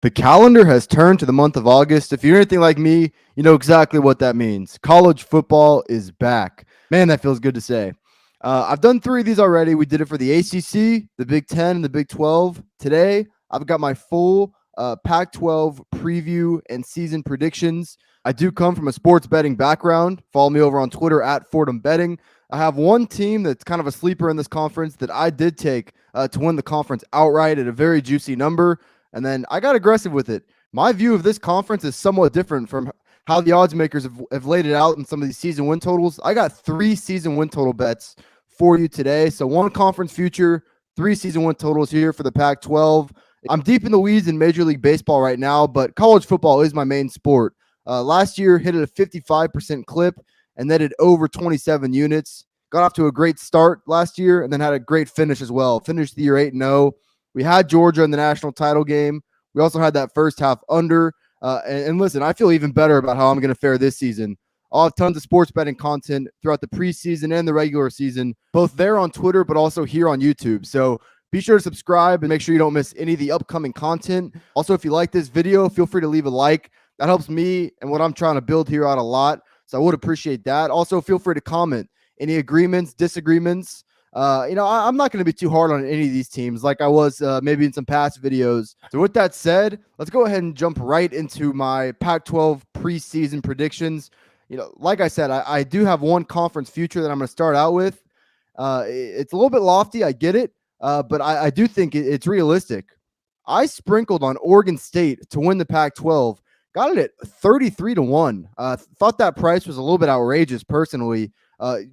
The calendar has turned to the month of August. If you're anything like me, you know exactly what that means. College football is back. Man, that feels good to say. I've done 3 of these already. We did it for the ACC, the Big 10, and the Big 12. Today, I've got my full Pac-12 preview and season predictions. I do come from a sports betting background. Follow me over on Twitter at Fordham Betting. I have one team that's kind of a sleeper in this conference that I did take to win the conference outright at a very juicy number. And then I got aggressive with it. My view of this conference is somewhat different from how the odds makers have laid it out in some of these season win totals. I got 3 season win total bets for you today. So 1 conference future, 3 season win totals here for the Pac-12. I'm deep in the weeds in Major League Baseball right now, but college football is my main sport. Last year, hit at a 55% clip and netted over 27 units. Got off to a great start last year and then had a great finish as well. Finished the year 8-0. We had Georgia in the national title game. We also had that first half under. And listen, I feel even better about how I'm going to fare this season. I'll have tons of sports betting content throughout the preseason and the regular season, both there on Twitter, but also here on YouTube. So be sure to subscribe and make sure you don't miss any of the upcoming content. Also, if you like this video, feel free to leave a like. That helps me and what I'm trying to build here out a lot. So I would appreciate that. Also, feel free to comment any agreements, disagreements. I'm not going to be too hard on any of these teams like I was maybe in some past videos. So with that said, let's go ahead and jump right into my Pac-12 preseason predictions. Like I said, I do have 1 conference future that I'm going to start out with. It's a little bit lofty. I get it. But I do think it's realistic. I sprinkled on Oregon State to win the Pac-12. Got it at 33-1. Thought that price was a little bit outrageous personally.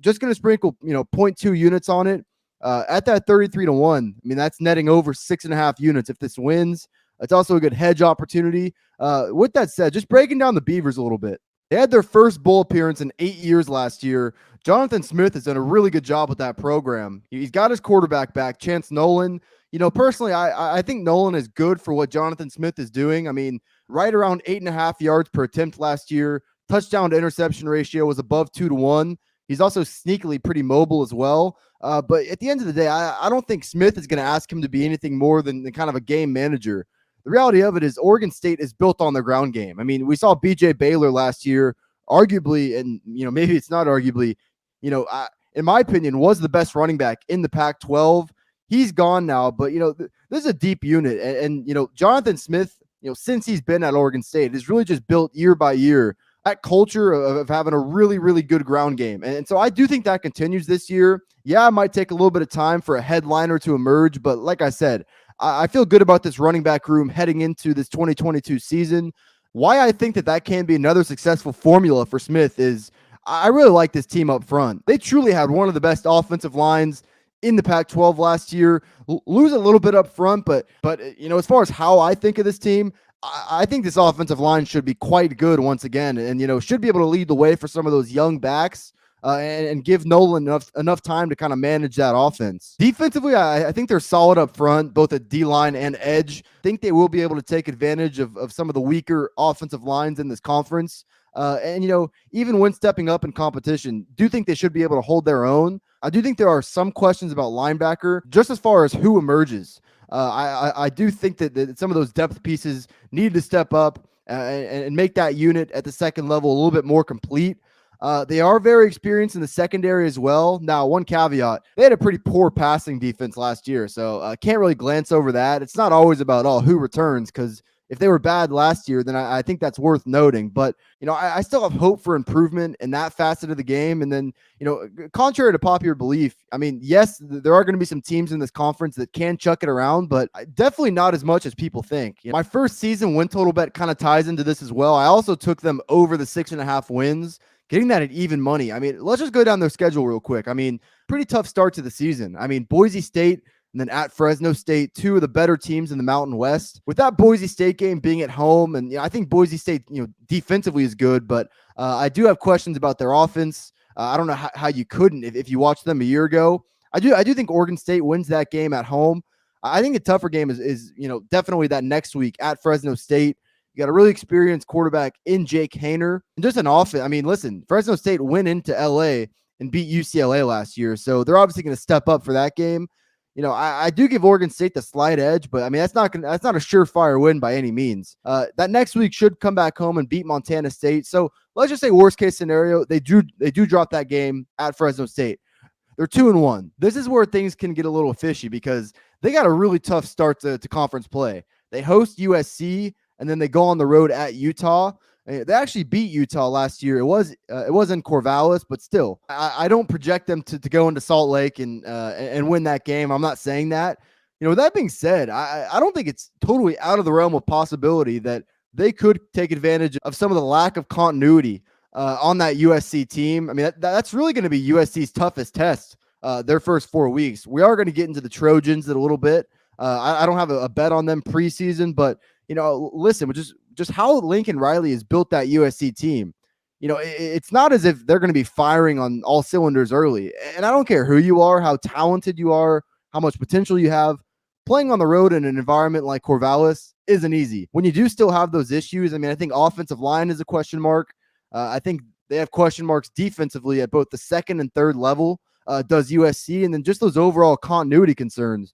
Just going to sprinkle, 0.2 units on it. At that 33-1, I mean, that's netting over 6.5 units if this wins. It's also a good hedge opportunity. With that said, just breaking down the Beavers a little bit. They had their first bowl appearance in 8 years last year. Jonathan Smith has done a really good job with that program. He's got his quarterback back, Chance Nolan. Personally, I think Nolan is good for what Jonathan Smith is doing. I mean, right around 8.5 yards per attempt last year. Touchdown to interception ratio was above 2-1. He's also sneakily pretty mobile as well. But at the end of the day, I don't think Smith is going to ask him to be anything more than kind of a game manager. The reality of it is Oregon State is built on their ground game. I mean, we saw BJ Baylor last year, arguably, and maybe it's not arguably, in my opinion, was the best running back in the Pac-12. He's gone now, but this is a deep unit, and Jonathan Smith, since he's been at Oregon State, is really just built year by year that culture of having a really, really good ground game. And so I do think that continues this year. Yeah, it might take a little bit of time for a headliner to emerge, but like I said, I feel good about this running back room heading into this 2022 season. Why I think that can be another successful formula for Smith is I really like this team up front. They truly had one of the best offensive lines in the Pac-12 last year. Lose a little bit up front, but as far as how I think of this team, I think this offensive line should be quite good once again, and should be able to lead the way for some of those young backs. And give Nolan enough time to kind of manage that offense. Defensively, I think they're solid up front, both at D-line and edge. I think they will be able to take advantage of some of the weaker offensive lines in this conference. Even when stepping up in competition, do think they should be able to hold their own. I do think there are some questions about linebacker, just as far as who emerges. I do think that some of those depth pieces need to step up and make that unit at the second level a little bit more complete. They are very experienced in the secondary as well. Now, one caveat, they had a pretty poor passing defense last year, so can't really glance over that. It's not always about who returns, because if they were bad last year, then I think that's worth noting. But, I still have hope for improvement in that facet of the game. And then, contrary to popular belief, I mean, yes, there are going to be some teams in this conference that can chuck it around, but definitely not as much as people think. My first season win total bet kind of ties into this as well. I also took them over the 6.5 wins. Getting that at even money. I mean, let's just go down their schedule real quick. I mean, pretty tough start to the season. I mean, Boise State and then at Fresno State, 2 of the better teams in the Mountain West. With that Boise State game being at home, and I think Boise State, defensively is good, but I do have questions about their offense. I don't know how you couldn't if you watched them a year ago. I do think Oregon State wins that game at home. I think a tougher game is definitely that next week at Fresno State. You got a really experienced quarterback in Jake Haener, and just an offense. I mean, listen, Fresno State went into LA and beat UCLA last year, so they're obviously going to step up for that game. I do give Oregon State the slight edge, but I mean that's not a surefire win by any means. That next week should come back home and beat Montana State. So let's just say worst case scenario, they do drop that game at Fresno State. They're 2-1. This is where things can get a little fishy because they got a really tough start to conference play. They host USC and then they go on the road at Utah. They actually beat Utah last year. It was in Corvallis, but still, I don't project them to go into Salt Lake and win that game. I'm not saying that. With that being said, I don't think it's totally out of the realm of possibility that they could take advantage of some of the lack of continuity on that USC team. I mean, that's really going to be USC's toughest test their first 4 weeks. We are going to get into the Trojans in a little bit. I don't have a bet on them preseason, but listen, just how Lincoln Riley has built that USC team. It's not as if they're going to be firing on all cylinders early. And I don't care who you are, how talented you are, how much potential you have. Playing on the road in an environment like Corvallis isn't easy. When you do still have those issues, I mean, I think offensive line is a question mark. I think they have question marks defensively at both the second and third level, does USC, and then just those overall continuity concerns.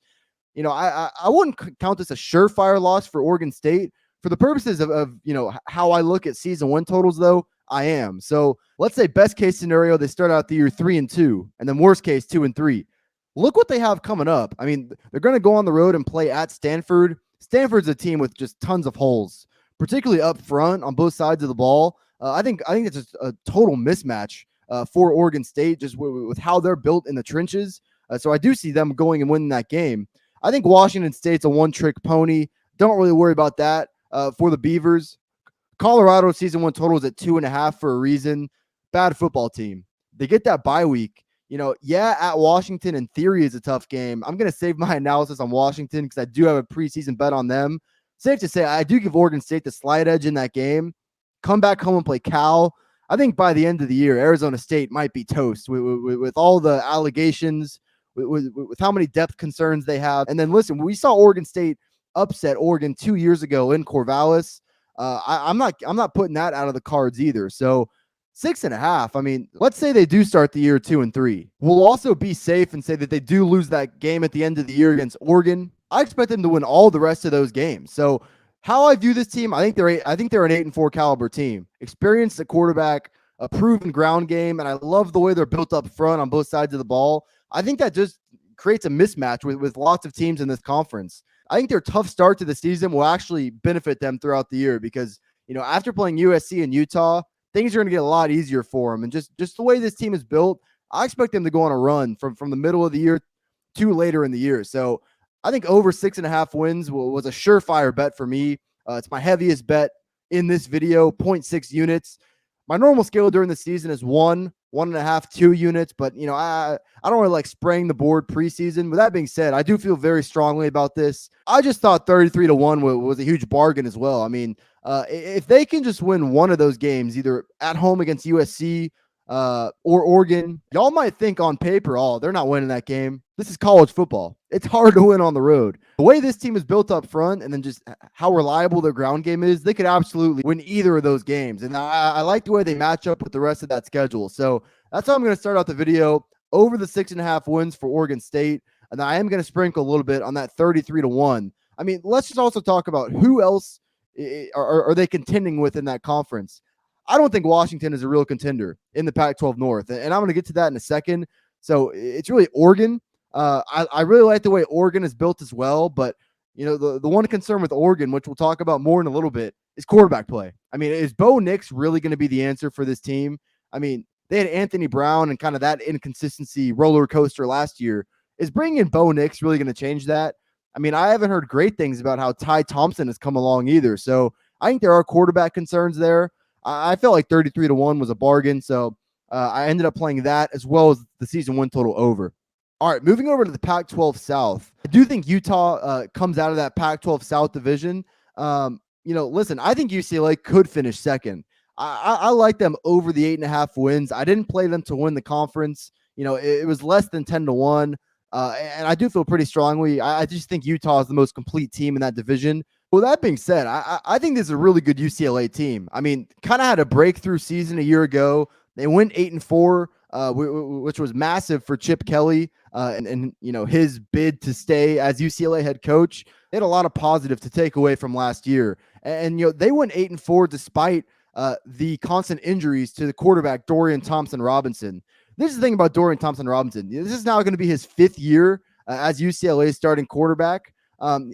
I wouldn't count this a surefire loss for Oregon State. For the purposes of how I look at season win totals, though, I am. So let's say best case scenario, they start out the year 3-2, and then worst case 2-3. Look what they have coming up. I mean, they're going to go on the road and play at Stanford. Stanford's a team with just tons of holes, particularly up front on both sides of the ball. I think it's just a total mismatch for Oregon State, just with how they're built in the trenches. So I do see them going and winning that game. I think Washington State's a one-trick pony. Don't really worry about that for the Beavers. Colorado season one total is at 2.5 for a reason. Bad football team. They get that bye week. At Washington in theory is a tough game. I'm going to save my analysis on Washington because I do have a preseason bet on them. Safe to say, I do give Oregon State the slight edge in that game. Come back home and play Cal. I think by the end of the year, Arizona State might be toast with all the allegations, with how many depth concerns they have. And then listen, we saw Oregon State upset Oregon 2 years ago in Corvallis. I'm not putting that out of the cards either. So 6.5. I mean, let's say they do start the year 2-3. We'll also be safe and say that they do lose that game at the end of the year against Oregon. I expect them to win all the rest of those games. So how I view this team, I think they're an 8-4 caliber team. Experienced at quarterback, a proven ground game, and I love the way they're built up front on both sides of the ball. I think that just creates a mismatch with lots of teams in this conference. I think their tough start to the season will actually benefit them throughout the year because, after playing USC and Utah, things are going to get a lot easier for them. And just the way this team is built, I expect them to go on a run from the middle of the year to later in the year. So I think over 6.5 wins was a surefire bet for me. It's my heaviest bet in this video, 0.6 units. My normal scale during the season is 1.5, 2 units, but I don't really like spraying the board preseason. With that being said, I do feel very strongly about this. I just thought 33-1 was a huge bargain as well. I mean, if they can just win one of those games, either at home against USC or Oregon, y'all might think on paper, they're not winning that game. This is college football. It's hard to win on the road. The way this team is built up front and then just how reliable their ground game is, they could absolutely win either of those games. And I like the way they match up with the rest of that schedule. So that's how I'm going to start out the video. Over the 6.5 wins for Oregon State. And I am going to sprinkle a little bit on that 33-1. I mean, let's just also talk about who else are they contending with in that conference. I don't think Washington is a real contender in the Pac-12 North. And I'm going to get to that in a second. So it's really Oregon. I really like the way Oregon is built as well. But, the one concern with Oregon, which we'll talk about more in a little bit, is quarterback play. I mean, is Bo Nix really going to be the answer for this team? I mean, they had Anthony Brown and kind of that inconsistency roller coaster last year. Is bringing in Bo Nix really going to change that? I mean, I haven't heard great things about how Ty Thompson has come along either. So I think there are quarterback concerns there. I felt like 33-1 was a bargain. So I ended up playing that as well as the season win total over. All right, moving over to the Pac-12 South. I do think Utah comes out of that Pac-12 South division. Listen, I think UCLA could finish second. I like them over the 8.5 wins. I didn't play them to win the conference. It was less than 10-1. And I do feel pretty strongly. I just think Utah is the most complete team in that division. Well, that being said, I think this is a really good UCLA team. I mean, kind of had a breakthrough season a year ago. They went 8-4, which was massive for Chip Kelly. and his bid to stay as UCLA head coach. They had a lot of positive to take away from last year, and they went 8-4 despite the constant injuries to the quarterback Dorian Thompson-Robinson. This is the thing about Dorian Thompson-Robinson. This is now going to be his 5th year as UCLA's starting quarterback.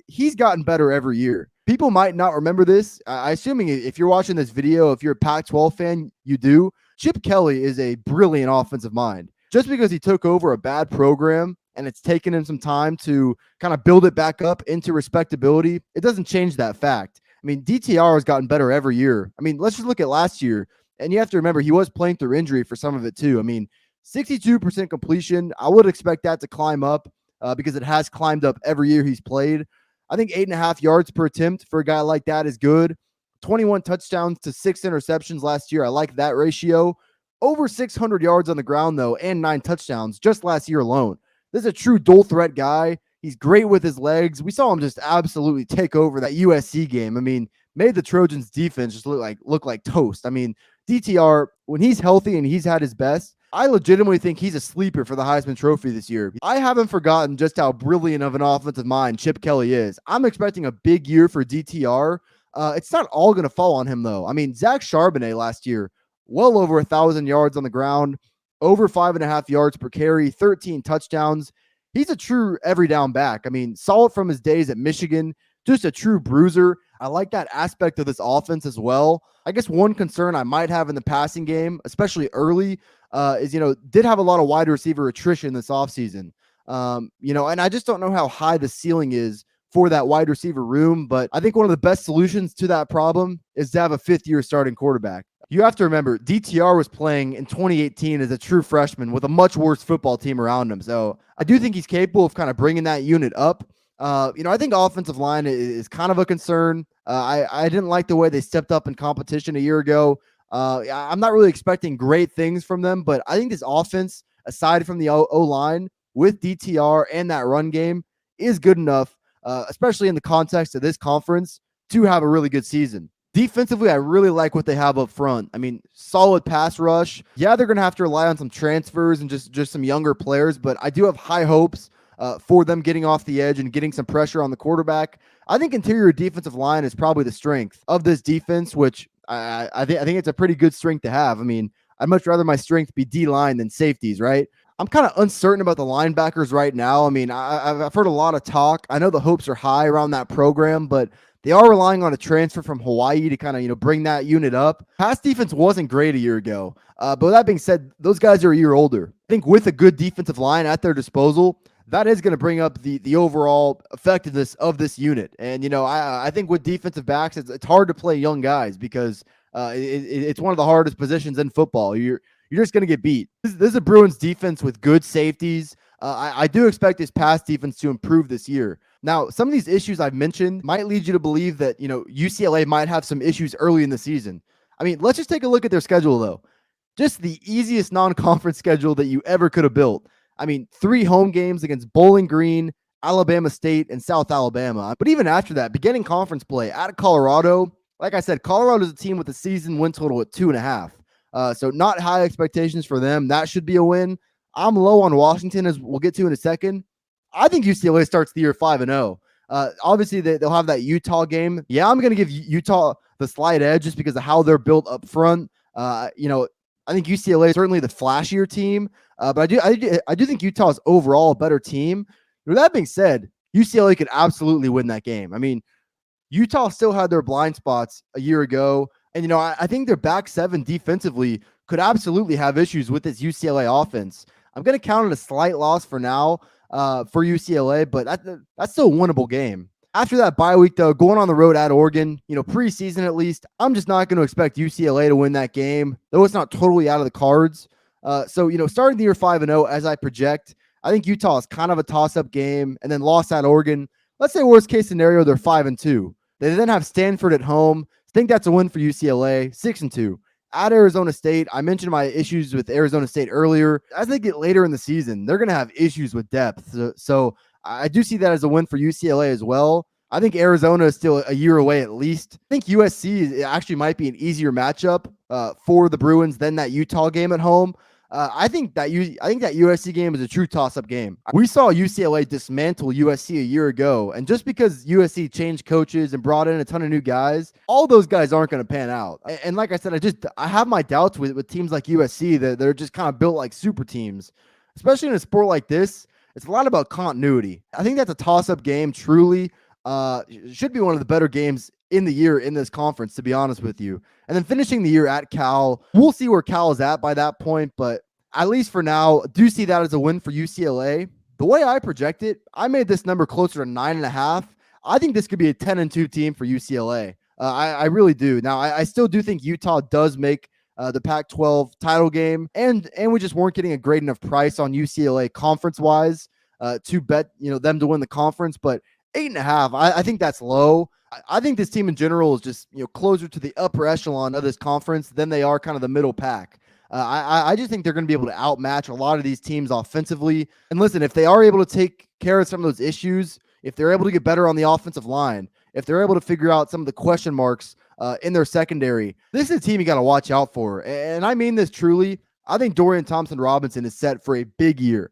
He's gotten better every year. People might not remember this. Assuming if you're watching this video, if you're a Pac-12 fan, you do. Chip Kelly is a brilliant offensive mind. Just because he took over a bad program and it's taken him some time to kind of build it back up into respectability, it doesn't change that fact. I mean, DTR has gotten better every year. I mean, let's just look at last year. And you have to remember, he was playing through injury for some of it too. I mean, 62% completion. I would expect that to climb up because it has climbed up every year he's played. I think 8.5 yards per attempt for a guy like that is good. 21 touchdowns to 6 interceptions last year. I like that ratio. Over 600 yards on the ground, though, and 9 touchdowns just last year alone. This is a true dual threat guy. He's great with his legs. We saw him just absolutely take over that USC game. I mean, made the Trojans defense just look like toast. I mean, DTR, when he's healthy and he's had his best, I legitimately think he's a sleeper for the Heisman Trophy this year. I haven't forgotten just how brilliant of an offensive mind Chip Kelly is. I'm expecting a big year for DTR. It's not all going to fall on him, though. I mean, Zach Charbonnet last year, well over 1,000 yards on the ground, over 5.5 yards per carry, 13 touchdowns. He's a true every down back. I mean, solid from his days at Michigan, just a true bruiser. I like that aspect of this offense as well. I guess one concern I might have in the passing game, especially early, is, did have a lot of wide receiver attrition this offseason. And I just don't know how high the ceiling is for that wide receiver room. But I think one of the best solutions to that problem is to have a 5th-year starting quarterback. You have to remember, DTR was playing in 2018 as a true freshman with a much worse football team around him. So I do think he's capable of kind of bringing that unit up. I think offensive line is kind of a concern. I didn't like the way they stepped up in competition a year ago. I'm not really expecting great things from them, but I think this offense, aside from the O-line, with DTR and that run game, is good enough, especially in the context of this conference, to have a really good season. Defensively, I really like what they have up front. I mean, solid pass rush. Yeah, they're going to have to rely on some transfers and just some younger players, but I do have high hopes for them getting off the edge and getting some pressure on the quarterback. I think interior defensive line is probably the strength of this defense, which I think it's a pretty good strength to have. I mean, I'd much rather my strength be D-line than safeties, right? I'm kind of uncertain about the linebackers right now. I mean, I've heard a lot of talk. I know the hopes are high around that program, but they are relying on a transfer from Hawaii to kind of, bring that unit up. Pass defense wasn't great a year ago. But with that being said, those guys are a year older. I think with a good defensive line at their disposal, that is going to bring up the overall effectiveness of this unit. And, I think with defensive backs, it's hard to play young guys because it's one of the hardest positions in football. You're just going to get beat. This is a Bruins defense with good safeties. I do expect this pass defense to improve this year. Now, some of these issues I've mentioned might lead you to believe that, UCLA might have some issues early in the season. I mean, let's just take a look at their schedule, though. Just the easiest non-conference schedule that you ever could have built. I mean, 3 home games against Bowling Green, Alabama State, and South Alabama. But even after that, beginning conference play at Colorado, like I said, Colorado is a team with a season win total at 2.5. So not high expectations for them. That should be a win. I'm low on Washington, as we'll get to in a second. I think UCLA starts the year 5-0. Obviously, they'll have that Utah game. Yeah, I'm going to give Utah the slight edge just because of how they're built up front. I think UCLA is certainly the flashier team, but I do think Utah is overall a better team. With that being said, UCLA could absolutely win that game. I mean, Utah still had their blind spots a year ago, and I think their back seven defensively could absolutely have issues with this UCLA offense. I'm going to count it a slight loss for now for UCLA, but that's still a winnable game. After that bye week, though, going on the road at Oregon, preseason at least, I'm just not going to expect UCLA to win that game, though it's not totally out of the cards. So starting the year 5-0, as I project, I think Utah is kind of a toss-up game, and then loss at Oregon. Let's say worst case scenario, they're 5-2. They then have Stanford at home. I think that's a win for UCLA, 6-2. At Arizona State, I mentioned my issues with Arizona State earlier. As they get later in the season, they're going to have issues with depth. So I do see that as a win for UCLA as well. I think Arizona is still a year away at least. I think USC actually might be an easier matchup for the Bruins than that Utah game at home. I think that USC game is a true toss-up game. We saw UCLA dismantle USC a year ago, and just because USC changed coaches and brought in a ton of new guys, all those guys aren't going to pan out. And like I said, I have my doubts with teams like USC that they're just kind of built like super teams, especially in a sport like this. It's a lot about continuity. I think that's a toss-up game. Truly, should be one of the better games in the year in this conference, to be honest with you. And then finishing the year at Cal, we'll see where Cal is at by that point. But at least for now, do see that as a win for UCLA. The way I project it, I made this number closer to 9.5. I think this could be a 10-2 team for UCLA. I really do. Now, I still do think Utah does make the Pac-12 title game, and we just weren't getting a great enough price on UCLA conference-wise to bet them to win the conference. But 8.5, I think that's low. I think this team in general is just closer to the upper echelon of this conference than they are kind of the middle pack. I just think they're going to be able to outmatch a lot of these teams offensively. And listen, if they are able to take care of some of those issues, if they're able to get better on the offensive line, if they're able to figure out some of the question marks in their secondary, this is a team you got to watch out for. And I mean this truly. I think Dorian Thompson-Robinson is set for a big year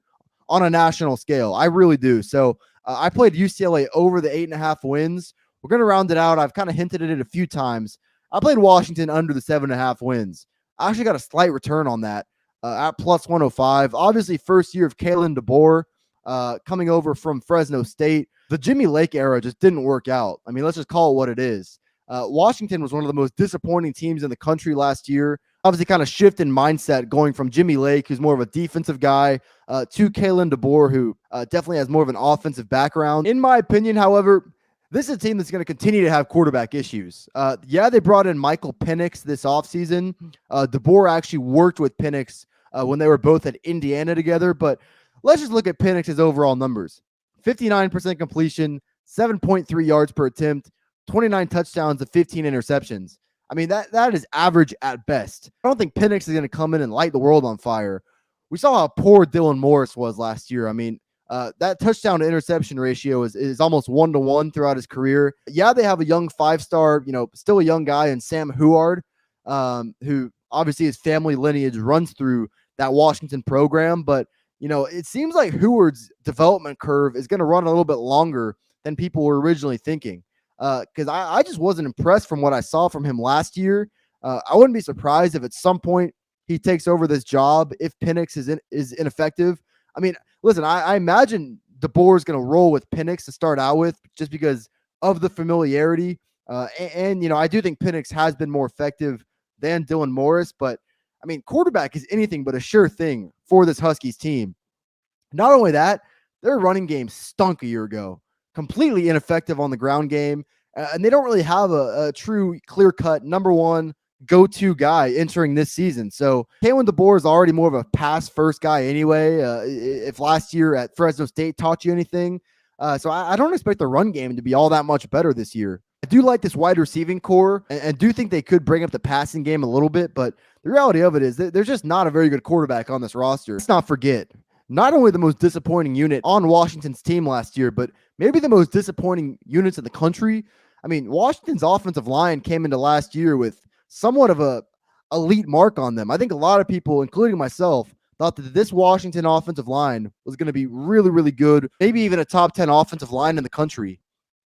on a national scale. I really do. So I played UCLA over the 8.5 wins. We're going to round it out. I've kind of hinted at it a few times. I played Washington under the 7.5 wins. I actually got a slight return on that at plus 105. Obviously, first year of Kalen DeBoer coming over from Fresno State. The Jimmy Lake era just didn't work out. I mean, let's just call it what it is. Washington was one of the most disappointing teams in the country last year. Obviously, kind of shift in mindset going from Jimmy Lake, who's more of a defensive guy, to Kalen DeBoer, who definitely has more of an offensive background. In my opinion, however, this is a team that's going to continue to have quarterback issues. They brought in Michael Penix this offseason. DeBoer actually worked with Penix when they were both at Indiana together. But let's just look at Penix's overall numbers. 59% completion, 7.3 yards per attempt, 29 touchdowns to 15 interceptions. I mean, that is average at best. I don't think Penix is going to come in and light the world on fire. We saw how poor Dylan Morris was last year. I mean, that touchdown to interception ratio is almost 1-to-1 throughout his career. Yeah, they have a young 5-star, still a young guy in Sam Huard, who obviously his family lineage runs through that Washington program. But, it seems like Huard's development curve is going to run a little bit longer than people were originally thinking. Because I just wasn't impressed from what I saw from him last year. I wouldn't be surprised if at some point he takes over this job if Penix is ineffective. I mean, listen, I imagine DeBoer is going to roll with Penix to start out with just because of the familiarity. And I do think Penix has been more effective than Dylan Morris. But, I mean, quarterback is anything but a sure thing for this Huskies team. Not only that, their running game stunk a year ago. Completely ineffective on the ground game. And they don't really have a true clear-cut number one go-to guy entering this season. So Kalen DeBoer is already more of a pass-first guy anyway. If last year at Fresno State taught you anything. So I don't expect the run game to be all that much better this year. I do like this wide receiving core and do think they could bring up the passing game a little bit. But the reality of it is that there's just not a very good quarterback on this roster. Let's not forget, not only the most disappointing unit on Washington's team last year, but maybe the most disappointing units in the country. I mean, Washington's offensive line came into last year with somewhat of a elite mark on them. I think a lot of people, including myself, thought that this Washington offensive line was going to be really, really good, maybe even a top 10 offensive line in the country.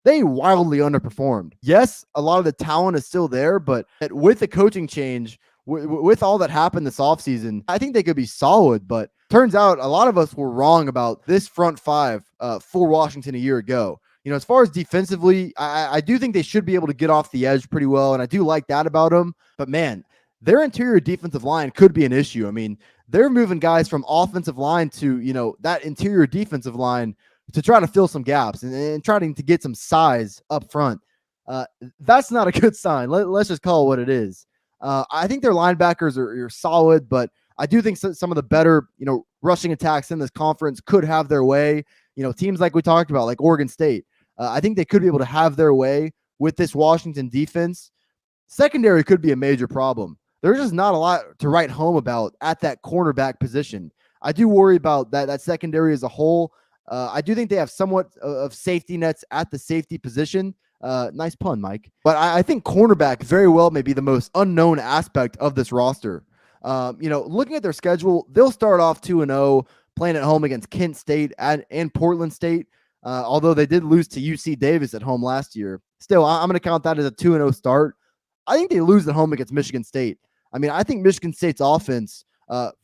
They wildly underperformed. Yes, a lot of the talent is still there, but with the coaching change, with all that happened this offseason, I think they could be solid. But turns out a lot of us were wrong about this front five for Washington a year ago. As far as defensively, I do think they should be able to get off the edge pretty well, and I do like that about them. But, man, their interior defensive line could be an issue. I mean, they're moving guys from offensive line to, that interior defensive line to try to fill some gaps and trying to get some size up front. That's not a good sign. Let's just call it what it is. I think their linebackers are solid, but I do think some of the better, rushing attacks in this conference could have their way. Teams like we talked about, like Oregon State, I think they could be able to have their way with this Washington defense. Secondary could be a major problem. There's just not a lot to write home about at that cornerback position. I do worry about that secondary as a whole. I do think they have somewhat of safety nets at the safety position. Nice pun, Mike. But I think cornerback very well may be the most unknown aspect of this roster. Looking at their schedule, they'll start off 2-0, playing at home against Kent State and Portland State. Although they did lose to UC Davis at home last year. Still, I'm going to count that as a 2-0 start. I think they lose at home against Michigan State. I mean, I think Michigan State's offense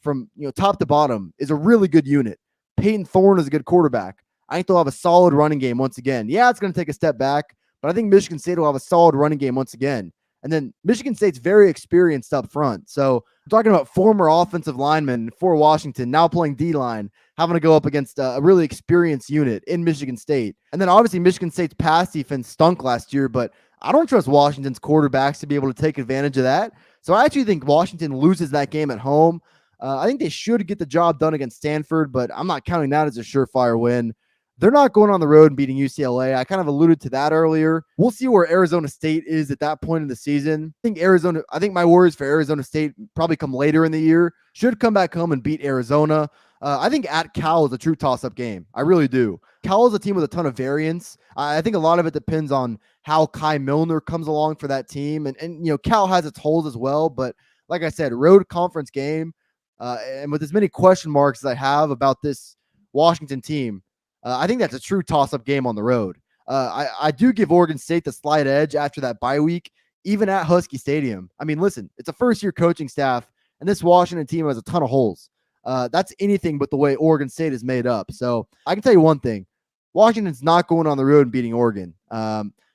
from top to bottom is a really good unit. Peyton Thorne is a good quarterback. I think they'll have a solid running game once again. Yeah, it's going to take a step back, but I think Michigan State will have a solid running game once again. And then Michigan State's very experienced up front. So we're talking about former offensive linemen for Washington now playing D-line, having to go up against a really experienced unit in Michigan State. And then obviously Michigan State's pass defense stunk last year, but I don't trust Washington's quarterbacks to be able to take advantage of that. So I actually think Washington loses that game at home. I think they should get the job done against Stanford, but I'm not counting that as a surefire win. They're not going on the road and beating UCLA. I kind of alluded to that earlier. We'll see where Arizona State is at that point in the season. I think my worries for Arizona State probably come later in the year. Should come back home and beat Arizona. I think at Cal is a true toss-up game. I really do. Cal is a team with a ton of variance. I think a lot of it depends on how Kai Millner comes along for that team. And Cal has its holes as well. But like I said, road conference game. And with as many question marks as I have about this Washington team, I think that's a true toss-up game on the road. I do give Oregon State the slight edge after that bye week, even at Husky Stadium. I mean, listen, it's a first-year coaching staff, and this Washington team has a ton of holes. That's anything but the way Oregon State is made up. So I can tell you one thing. Washington's not going on the road and beating Oregon.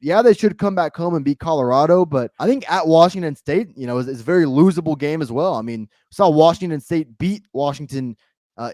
Yeah, they should come back home and beat Colorado, but I think at Washington State, is a very losable game as well. I mean, we saw Washington State beat Washington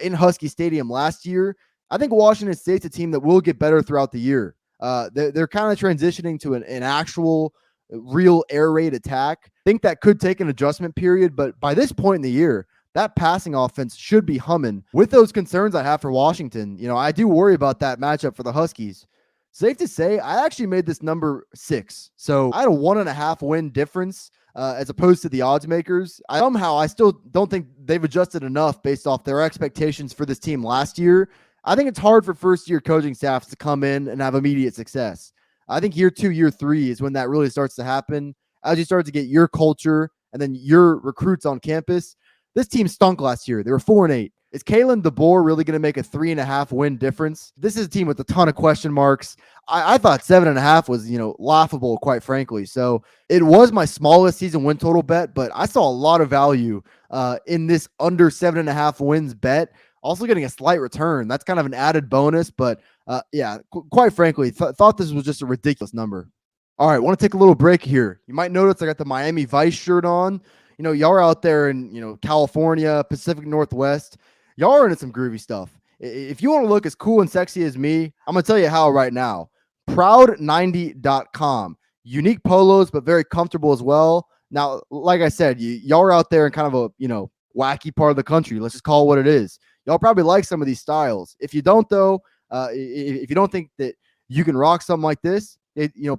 in Husky Stadium last year. I think Washington State's a team that will get better throughout the year. They're kind of transitioning to an actual real air raid attack. I think that could take an adjustment period, but by this point in the year, that passing offense should be humming. With those concerns I have for Washington, I do worry about that matchup for the Huskies. Safe to say, I actually made this number 6. So I had a 1.5 win difference as opposed to the odds makers. I still don't think they've adjusted enough based off their expectations for this team last year. I think it's hard for first-year coaching staffs to come in and have immediate success. I think year 2, year 3 is when that really starts to happen. As you start to get your culture and then your recruits on campus. This team stunk last year. They were 4-8. Is Kalen DeBoer really going to make a 3.5 win difference? This is a team with a ton of question marks. I thought 7.5 was, laughable, quite frankly. So it was my smallest season win total bet, but I saw a lot of value in this under 7.5 wins bet. Also getting a slight return. That's kind of an added bonus, but quite frankly, thought this was just a ridiculous number. All right, want to take a little break here. You might notice I got the Miami Vice shirt on. Y'all are out there in, California, Pacific Northwest. Y'all are into some groovy stuff. If you want to look as cool and sexy as me, I'm going to tell you how right now. Proud90.com. Unique polos, but very comfortable as well. Now, like I said, y'all are out there in kind of a, wacky part of the country. Let's just call it what it is. Y'all probably like some of these styles. If you don't, though, if you don't think that you can rock something like this,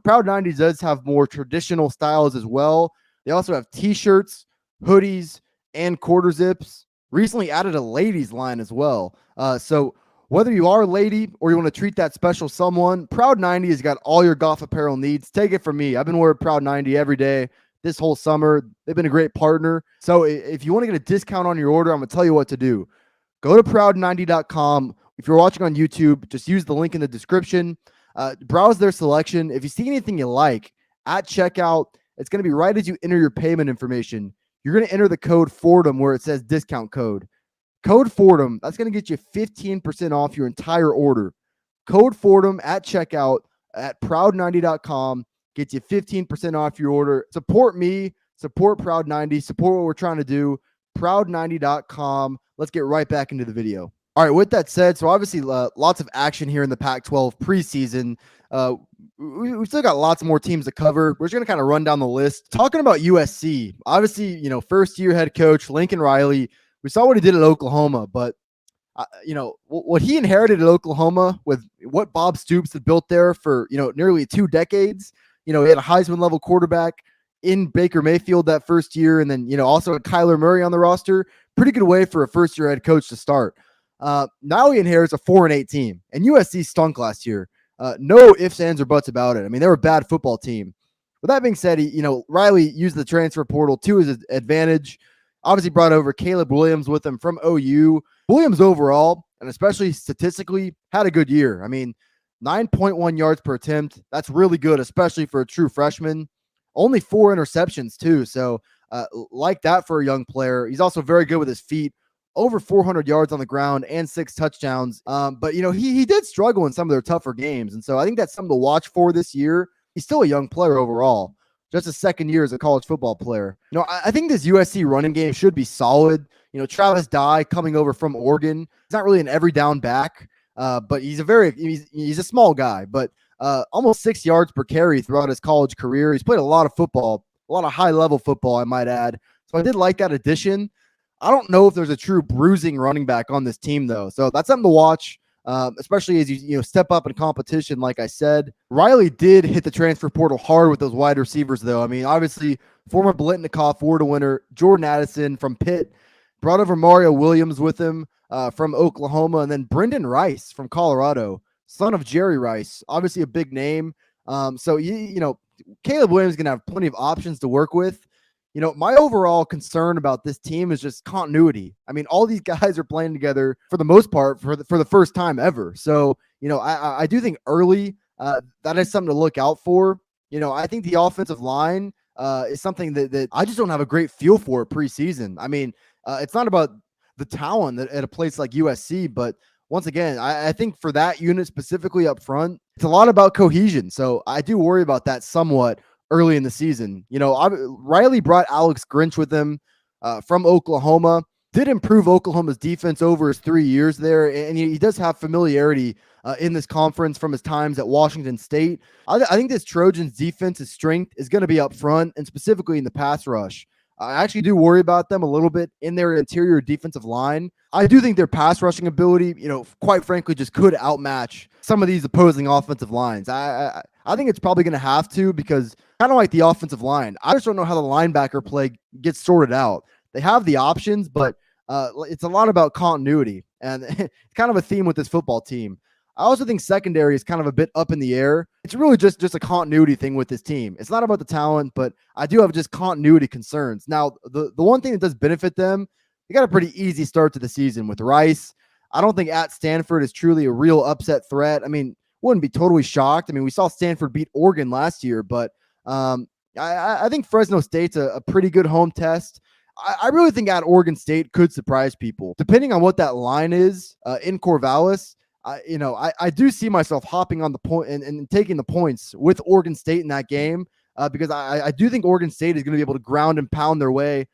Proud 90 does have more traditional styles as well. They also have t-shirts, hoodies, and quarter zips. Recently added a ladies line as well. So whether you are a lady or you want to treat that special someone, Proud 90 has got all your golf apparel needs. Take it from me. I've been wearing Proud 90 every day this whole summer. They've been a great partner. So if you want to get a discount on your order, I'm going to tell you what to do. Go to proud90.com. If you're watching on YouTube, just use the link in the description. Browse their selection. If you see anything you like at checkout, it's going to be right as you enter your payment information. You're going to enter the code Fordham where it says discount code. Code Fordham, that's going to get you 15% off your entire order. Code Fordham at checkout at proud90.com gets you 15% off your order. Support me, support Proud90, support what we're trying to do. Proud90.com. Let's get right back into the video. All right, with that said, so obviously lots of action here in the Pac-12 preseason. We still got lots more teams to cover. We're just going to kind of run down the list. Talking about USC, obviously, first-year head coach Lincoln Riley. We saw what he did at Oklahoma, but, what he inherited at Oklahoma with what Bob Stoops had built there for, nearly 2 decades. He had a Heisman-level quarterback in Baker Mayfield that first year, and then, also a Kyler Murray on the roster. Pretty good way for a first-year head coach to start. Now he inherits a 4-8 team, and USC stunk last year. No ifs, ands, or buts about it. I mean, they were a bad football team. With that being said, Riley used the transfer portal to his advantage. Obviously brought over Caleb Williams with him from OU. Williams overall, and especially statistically, had a good year. I mean, 9.1 yards per attempt. That's really good, especially for a true freshman. Only 4 interceptions, too. So, like that for a young player. He's also very good with his feet. Over 400 yards on the ground and 6 touchdowns. But, he did struggle in some of their tougher games. And so I think that's something to watch for this year. He's still a young player overall. Just his second year as a college football player. I think this USC running game should be solid. Travis Dye coming over from Oregon. He's not really an every down back, but he's a small guy, but almost 6 yards per carry throughout his college career. He's played a lot of football, a lot of high level football, I might add. So I did like that addition. I don't know if there's a true bruising running back on this team, though. So that's something to watch, especially as you step up in competition, like I said. Riley did hit the transfer portal hard with those wide receivers, though. I mean, obviously, former Blitnikoff Award winner Jordan Addison from Pitt brought over Mario Williams with him from Oklahoma, and then Brendan Rice from Colorado, son of Jerry Rice, obviously a big name. So, Caleb Williams is going to have plenty of options to work with. My overall concern about this team is just continuity. I mean, all these guys are playing together for the most part for the first time ever. So, I do think early that is something to look out for. I think the offensive line is something that I just don't have a great feel for preseason. I mean, it's not about the talent at a place like USC, but once again, I think for that unit specifically up front, it's a lot about cohesion. So I do worry about that somewhat early in the season. Riley brought Alex Grinch with him from Oklahoma, did improve Oklahoma's defense over his 3 years there. And he does have familiarity in this conference from his times at Washington State. I think this Trojans defense's strength is going to be up front and specifically in the pass rush. I actually do worry about them a little bit in their interior defensive line. I do think their pass rushing ability, quite frankly, just could outmatch some of these opposing offensive lines. I think it's probably going to have to, because kind of like the offensive line, I just don't know how the linebacker play gets sorted out. They have the options, but it's a lot about continuity, and it's kind of a theme with this football team. I also think secondary is kind of a bit up in the air. It's really just a continuity thing with this team. It's not about the talent, but I do have just continuity concerns. Now, the one thing that does benefit them, they got a pretty easy start to the season with Rice. I don't think at Stanford is truly a real upset threat. I mean, wouldn't be totally shocked. I mean, we saw Stanford beat Oregon last year, but I think Fresno State's a pretty good home test. I really think at Oregon State could surprise people. Depending on what that line is in Corvallis, I do see myself hopping on the point and taking the points with Oregon State in that game because I do think Oregon State is going to be able to ground and pound their way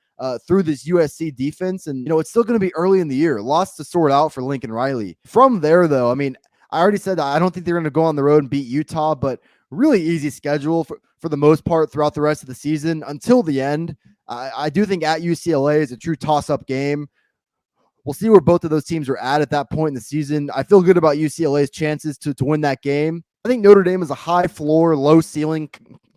through this USC defense. And, it's still going to be early in the year. Lots to sort out for Lincoln Riley. From there, though, I mean, I already said that I don't think they're going to go on the road and beat Utah, but really easy schedule for the most part throughout the rest of the season until the end. I do think at UCLA is a true toss-up game. We'll see where both of those teams are at that point in the season. I feel good about UCLA's chances to win that game. I think Notre Dame is a high floor, low ceiling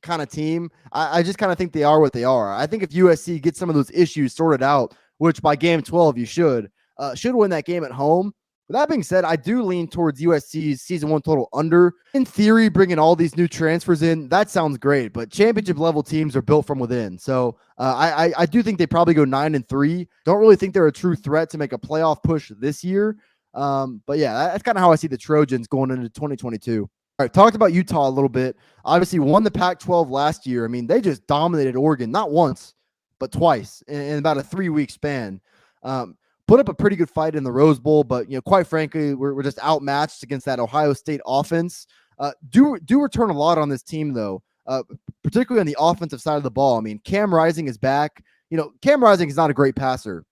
kind of team. I just kind of think they are what they are. I think if USC gets some of those issues sorted out, which by game 12 you should win that game at home. With that being said, I do lean towards USC's season 1 total under. In theory, bringing all these new transfers in, that sounds great, but championship level teams are built from within. So I do think they probably go 9-3. Don't really think they're a true threat to make a playoff push this year. But yeah, that's kind of how I see the Trojans going into 2022. All right, talked about Utah a little bit. Obviously won the Pac-12 last year. I mean, they just dominated Oregon, not once, but twice in about a 3-week span. Put up a pretty good fight in the Rose Bowl, but quite frankly, we're just outmatched against that Ohio State offense. Do return a lot on this team though, particularly on the offensive side of the ball. I mean, Cam Rising is back. Cam Rising is not a great passer.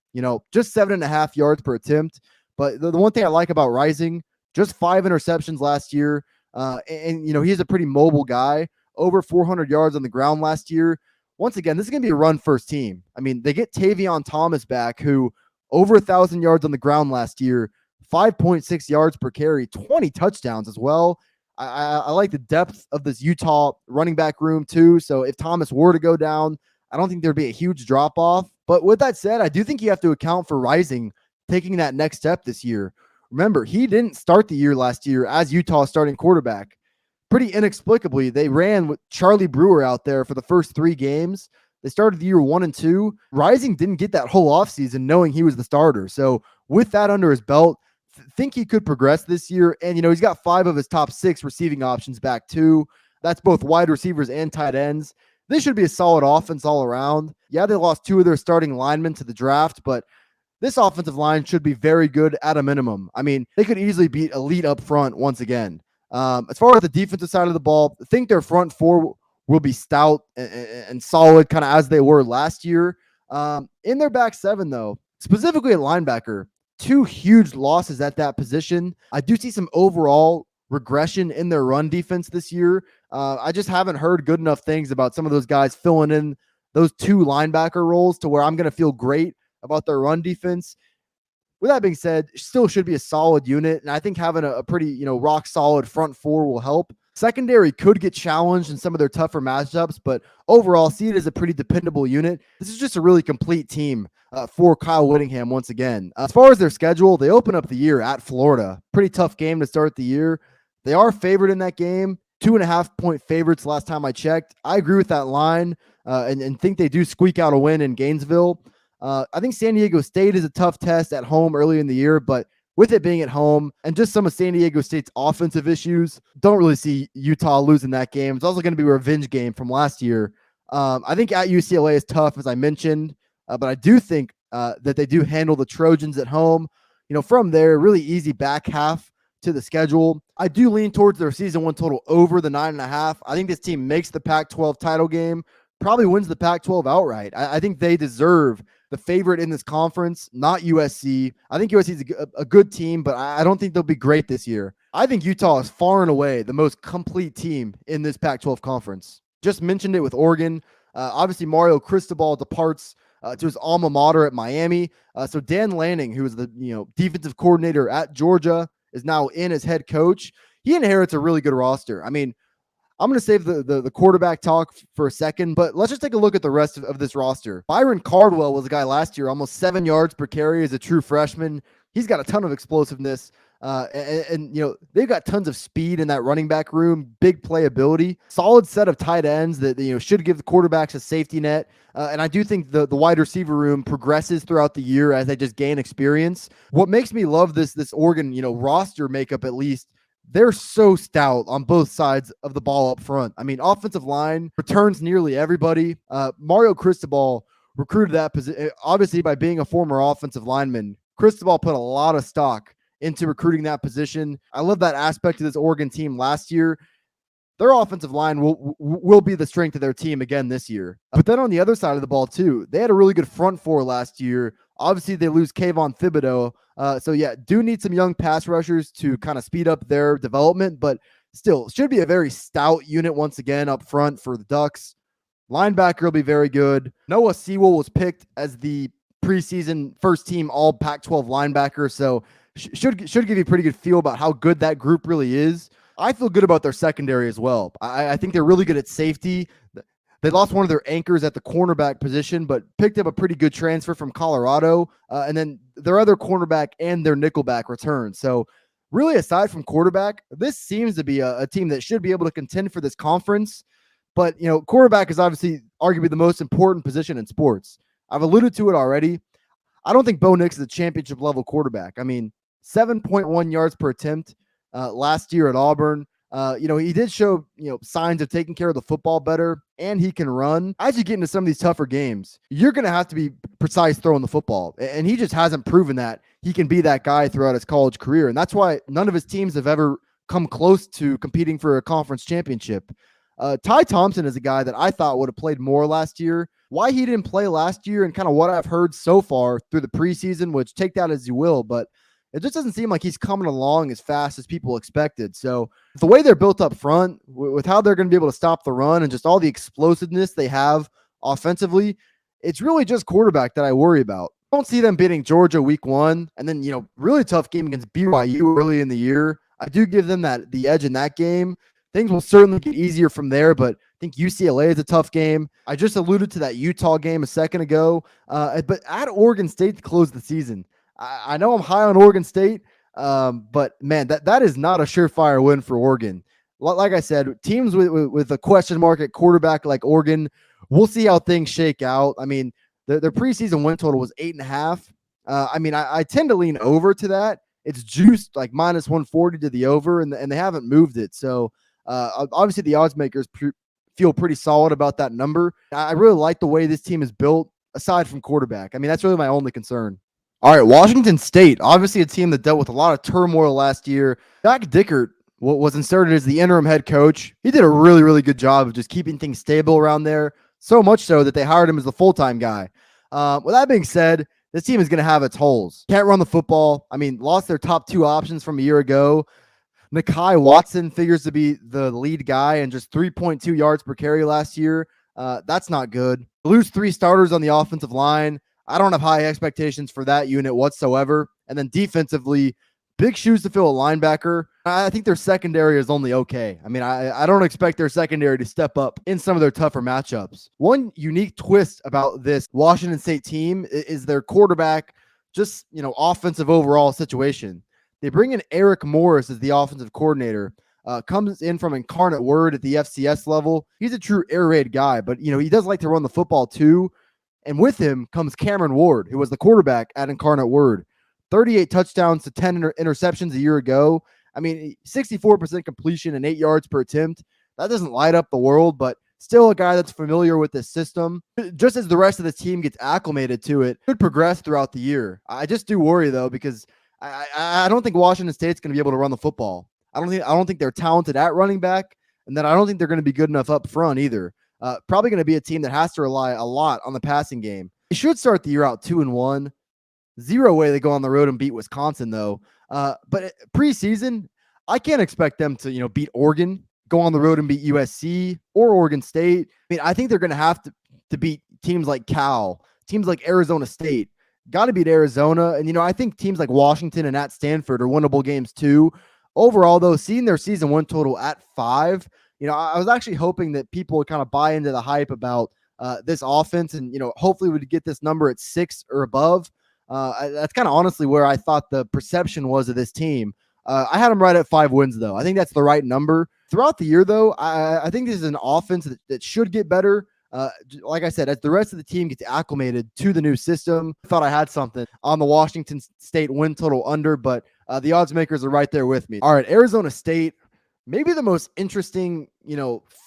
Just 7.5 yards per attempt. But the one thing I like about Rising, just 5 interceptions last year, and he's a pretty mobile guy. Over 400 yards on the ground last year. Once again, this is going to be a run-first team. I mean, they get Tavion Thomas back, who over 1,000 yards on the ground last year, 5.6 yards per carry, 20 touchdowns as well. I like the depth of this Utah running back room too. So if Thomas were to go down, I don't think there'd be a huge drop off. But with that said, I do think you have to account for Rising taking that next step this year. Remember, he didn't start the year last year as Utah's starting quarterback. Pretty inexplicably, they ran with Charlie Brewer out there for the first 3 games. They started the year 1-2. Rising didn't get that whole offseason knowing he was the starter. So with that under his belt, think he could progress this year. And, he's got 5 of his top 6 receiving options back too. That's both wide receivers and tight ends. This should be a solid offense all around. Yeah, they lost 2 of their starting linemen to the draft, but this offensive line should be very good at a minimum. I mean, they could easily beat elite up front once again. As far as the defensive side of the ball, I think their front four will be stout and solid, kind of as they were last year. In their back 7, though, specifically at linebacker, 2 huge losses at that position. I do see some overall regression in their run defense this year. I just haven't heard good enough things about some of those guys filling in those 2 linebacker roles to where I'm going to feel great about their run defense. With that being said, still should be a solid unit. And I think having a pretty, rock solid front 4 will help. Secondary could get challenged in some of their tougher matchups, but overall, see it as a pretty dependable unit. This is just a really complete team for Kyle Whittingham once again. As far as their schedule, they open up the year at Florida. Pretty tough game to start the year. They are favored in that game. 2.5-point favorites last time I checked. I agree with that line and think they do squeak out a win in Gainesville. I think San Diego State is a tough test at home early in the year, but with it being at home and just some of San Diego State's offensive issues, don't really see Utah losing that game. It's also going to be a revenge game from last year. I think at UCLA is tough, as I mentioned, but I do think that they do handle the Trojans at home. From there, really easy back half to the schedule. I do lean towards their season 1 total over the 9.5. I think this team makes the Pac-12 title game, probably wins the Pac-12 outright. I think they deserve the favorite in this conference, not USC. I think USC is a good team, but I don't think they'll be great this year. I think Utah is far and away the most complete team in this Pac-12 conference. Just mentioned it with Oregon. Obviously, Mario Cristobal departs to his alma mater at Miami. So Dan Lanning, who was the defensive coordinator at Georgia, is now in as head coach. He inherits a really good roster. I mean, I'm going to save the quarterback talk for a second, but let's just take a look at the rest of this roster. Byron Cardwell was a guy last year, almost 7 yards per carry as a true freshman. He's got a ton of explosiveness. And they've got tons of speed in that running back room, big playability, solid set of tight ends that should give the quarterbacks a safety net. And I do think the wide receiver room progresses throughout the year as they just gain experience. What makes me love this Oregon roster makeup, at least, they're so stout on both sides of the ball up front. I mean, offensive line returns nearly everybody. Mario Cristobal recruited that position, obviously, by being a former offensive lineman. Cristobal put a lot of stock into recruiting that position. I love that aspect of this Oregon team last year. Their offensive line will be the strength of their team again this year. But then on the other side of the ball, too, they had a really good front 4 last year. Obviously, they lose Kayvon Thibodeau. So, yeah, do need some young pass rushers to kind of speed up their development, but still should be a very stout unit once again up front for the Ducks. Linebacker will be very good. Noah Sewell was picked as the preseason first team all Pac-12 linebacker, so should give you a pretty good feel about how good that group really is. I feel good about their secondary as well. I think they're really good at safety. They lost one of their anchors at the cornerback position, but picked up a pretty good transfer from Colorado. And then their other cornerback and their nickelback return. So really, aside from quarterback, this seems to be a team that should be able to contend for this conference. But, quarterback is obviously arguably the most important position in sports. I've alluded to it already. I don't think Bo Nix is a championship level quarterback. I mean, 7.1 yards per attempt last year at Auburn. He did show, signs of taking care of the football better, and he can run. As you get into some of these tougher games, you're going to have to be precise throwing the football. And he just hasn't proven that he can be that guy throughout his college career. And that's why none of his teams have ever come close to competing for a conference championship. Ty Thompson is a guy that I thought would have played more last year. Why he didn't play last year and kind of what I've heard so far through the preseason, which take that as you will, but it just doesn't seem like he's coming along as fast as people expected. So the way they're built up front, with how they're going to be able to stop the run and just all the explosiveness they have offensively, it's really just quarterback that I worry about. I don't see them beating Georgia week 1 and then, really tough game against BYU early in the year. I do give them the edge in that game. Things will certainly get easier from there, but I think UCLA is a tough game. I just alluded to that Utah game a second ago, but at Oregon State to close the season. I know I'm high on Oregon State, but man, that is not a surefire win for Oregon. like I said, teams with a question mark at quarterback like Oregon, we'll see how things shake out. I mean, their preseason win total was 8.5. I mean, I tend to lean over to that. It's juiced like minus 140 to the over, and they haven't moved it. So obviously the odds makers feel pretty solid about that number. I really like the way this team is built, aside from quarterback. I mean, that's really my only concern. All right, Washington State, obviously a team that dealt with a lot of turmoil last year. Zach Dickert was inserted as the interim head coach. He did a really, really good job of just keeping things stable around there, so much so that they hired him as the full-time guy. With that being said, this team is going to have its holes. Can't run the football. I mean, lost their top two options from a year ago. Nakai Watson figures to be the lead guy and just 3.2 yards per carry last year. That's not good. Lose three starters on the offensive line. I don't have high expectations for that unit whatsoever. And then defensively, big shoes to fill a linebacker. I think their secondary is only okay. I mean, I don't expect their secondary to step up in some of their tougher matchups. One unique twist about this Washington State team is their quarterback, just, offensive overall situation. They bring in Eric Morris as the offensive coordinator. Comes in from Incarnate Word at the FCS level. He's a true air raid guy, but he does like to run the football too. And with him comes Cameron Ward, who was the quarterback at Incarnate Word. 38 touchdowns to 10 interceptions a year ago. I mean, 64% completion and 8 yards per attempt. That doesn't light up the world, but still a guy that's familiar with this system. Just as the rest of the team gets acclimated to it, could progress throughout the year. I just do worry, though, because I don't think Washington State's going to be able to run the football. I don't think they're talented at running back, and then I don't think they're going to be good enough up front either. Probably going to be a team that has to rely a lot on the passing game. They should start the year out 2-1. Zero way they go on the road and beat Wisconsin, though. But preseason, I can't expect them to, beat Oregon, go on the road and beat USC or Oregon State. I mean, I think they're going to have to beat teams like Cal, teams like Arizona State. Got to beat Arizona. And, I think teams like Washington and at Stanford are winnable games too. Overall, though, seeing their season win total at 5, I was actually hoping that people would kind of buy into the hype about this offense and, hopefully would get this number at 6 or above. That's kind of honestly where I thought the perception was of this team. I had them right at 5 wins, though. I think that's the right number. Throughout the year, though, I think this is an offense that should get better. Like I said, as the rest of the team gets acclimated to the new system, I thought I had something on the Washington State win total under, but the odds makers are right there with me. All right, Arizona State, maybe the most interesting,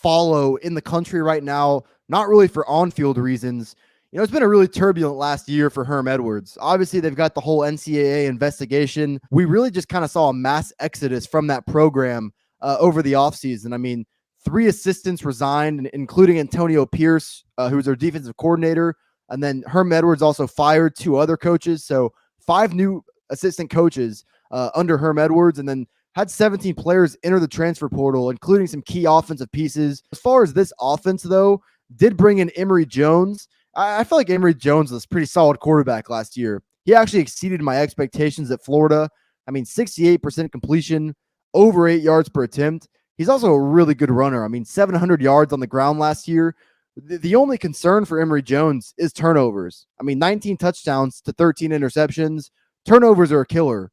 follow in the country right now, not really for on-field reasons. It's been a really turbulent last year for Herm Edwards. Obviously, they've got the whole NCAA investigation. We really just kind of saw a mass exodus from that program over the offseason. I mean, 3 assistants resigned, including Antonio Pierce, who was their defensive coordinator. And then Herm Edwards also fired 2 other coaches. So 5 new assistant coaches under Herm Edwards, and then had 17 players enter the transfer portal, including some key offensive pieces. As far as this offense, though, did bring in Emory Jones. I feel like Emory Jones was a pretty solid quarterback last year. He actually exceeded my expectations at Florida. I mean, 68% completion, over 8 yards per attempt. He's also a really good runner. I mean, 700 yards on the ground last year. The only concern for Emory Jones is turnovers. I mean, 19 touchdowns to 13 interceptions. Turnovers are a killer.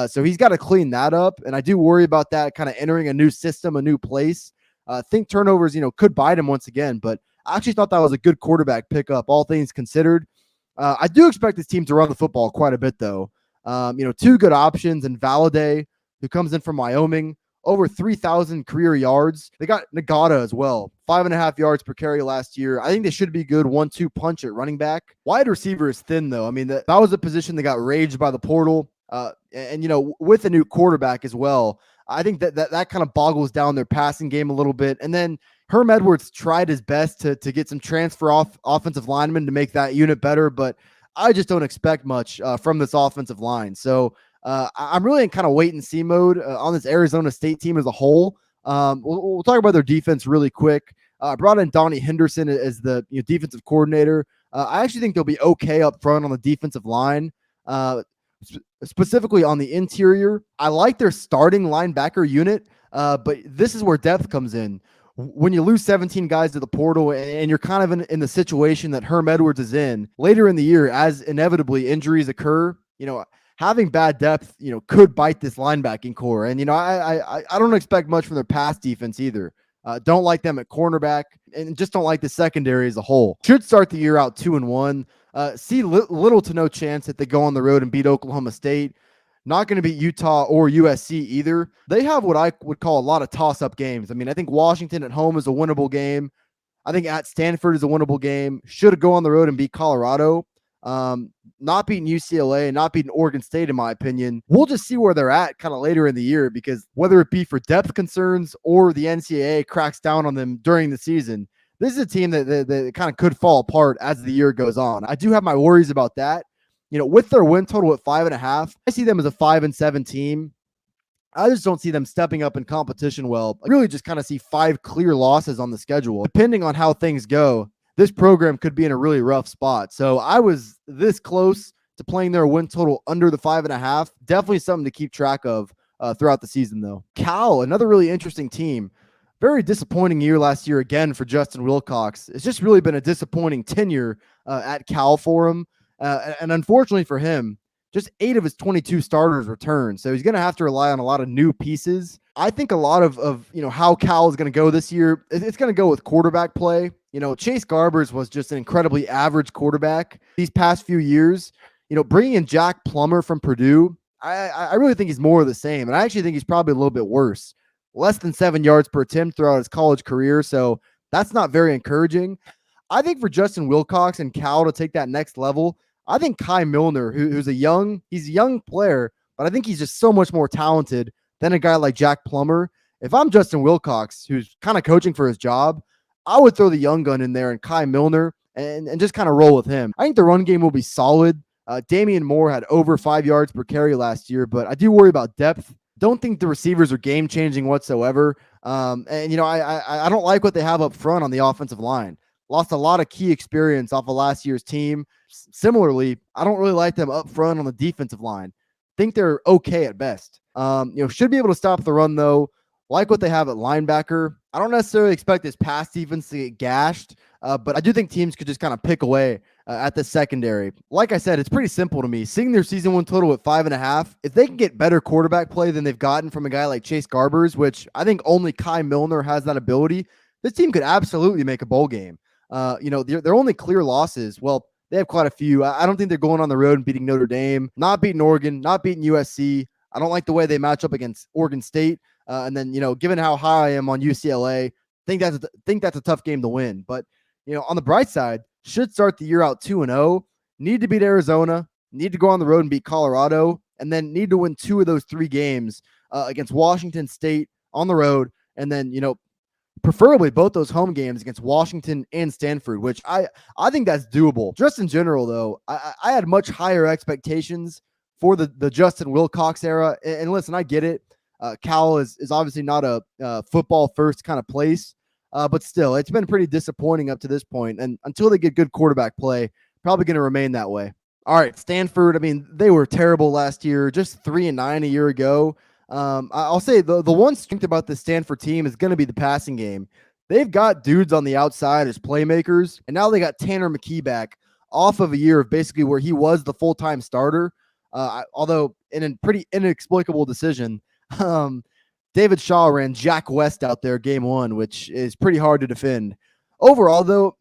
So he's got to clean that up. And I do worry about that kind of entering a new system, a new place. Think turnovers, could bite him once again. But I actually thought that was a good quarterback pickup, all things considered. I do expect this team to run the football quite a bit, though. 2 good options in Valladay, who comes in from Wyoming, over 3,000 career yards. They got Nagata as well, 5.5 yards per carry last year. I think they should be good 1-2 punch at running back. Wide receiver is thin, though. I mean, that was a position that got raged by the portal. And with a new quarterback as well, I think that kind of boggles down their passing game a little bit. And then Herm Edwards tried his best to get some transfer offensive linemen to make that unit better, but I just don't expect much from this offensive line. So I'm really in kind of wait and see mode on this Arizona State team as a whole. We'll talk about their defense really quick. I brought in Donnie Henderson as the defensive coordinator. I actually think they'll be okay up front on the defensive line. Specifically on the interior, I like their starting linebacker unit, but this is where depth comes in. When you lose 17 guys to the portal and you're kind of in the situation that Herm Edwards is in later in the year, as inevitably injuries occur, having bad depth, could bite this linebacking core. And I don't expect much from their pass defense either. Don't like them at cornerback, and just don't like the secondary as a whole. Should start the year out 2-1. See little to no chance that they go on the road and beat Oklahoma State. Not going to beat Utah or USC either. They have what I would call a lot of toss-up games. I mean, I think Washington at home is a winnable game. I think at Stanford is a winnable game. Should go on the road and beat Colorado. Not beating UCLA, not beating Oregon State, in my opinion. We'll just see where they're at kind of later in the year, because whether it be for depth concerns or the NCAA cracks down on them during the season, this is a team that kind of could fall apart as the year goes on. I do have my worries about that. With their win total at 5.5, I see them as a 5-7 team. I just don't see them stepping up in competition well. I really just kind of see 5 clear losses on the schedule. Depending on how things go, this program could be in a really rough spot. So I was this close to playing their win total under the 5.5. Definitely something to keep track of throughout the season, though. Cal, another really interesting team. Very disappointing year last year again for Justin Wilcox. It's just really been a disappointing tenure at Cal for him. And unfortunately for him, just 8 of his 22 starters returned. So he's going to have to rely on a lot of new pieces. I think a lot of how Cal is going to go this year, it's going to go with quarterback play. Chase Garbers was just an incredibly average quarterback these past few years. Bringing in Jack Plummer from Purdue, I really think he's more of the same. And I actually think he's probably a little bit worse. Less than 7 yards per attempt throughout his college career. So that's not very encouraging. I think for Justin Wilcox and Cal to take that next level, I think Kai Millner, he's a young player, but I think he's just so much more talented than a guy like Jack Plummer. If I'm Justin Wilcox, who's kind of coaching for his job, I would throw the young gun in there and Kai Millner and just kind of roll with him. I think the run game will be solid. Damian Moore had over 5 yards per carry last year, but I do worry about depth. Don't think the receivers are game-changing whatsoever. I don't like what they have up front on the offensive line. Lost a lot of key experience off of last year's team. Similarly, I don't really like them up front on the defensive line. Think they're okay at best. Should be able to stop the run, though. Like what they have at linebacker. I don't necessarily expect this pass defense to get gashed, but I do think teams could just kind of pick away at the secondary. Like I said, it's pretty simple to me. Seeing their season win total at 5.5, if they can get better quarterback play than they've gotten from a guy like Chase Garbers, which I think only Kai Millner has that ability, this team could absolutely make a bowl game. Their only clear losses, well, they have quite a few. I don't think they're going on the road and beating Notre Dame, not beating Oregon, not beating USC. I don't like the way they match up against Oregon State. And then, given how high I am on UCLA, think that's a tough game to win. But, on the bright side, should start the year out 2-0, need to beat Arizona, need to go on the road and beat Colorado, and then need to win 2 of those 3 games against Washington State on the road. And then, preferably both those home games against Washington and Stanford, which I think that's doable. Just in general, though, I had much higher expectations for the Justin Wilcox era. And listen, I get it. Cal is obviously not a football first kind of place, but still, it's been pretty disappointing up to this point. And until they get good quarterback play, probably going to remain that way. All right, Stanford. I mean, they were terrible last year, just 3-9 a year ago. I'll say the one strength about the Stanford team is going to be the passing game. They've got dudes on the outside as playmakers, and now they got Tanner McKee back off of a year of basically where he was the full-time starter. Although in a pretty inexplicable decision, David Shaw ran Jack West out there game 1, which is pretty hard to defend. Overall, though,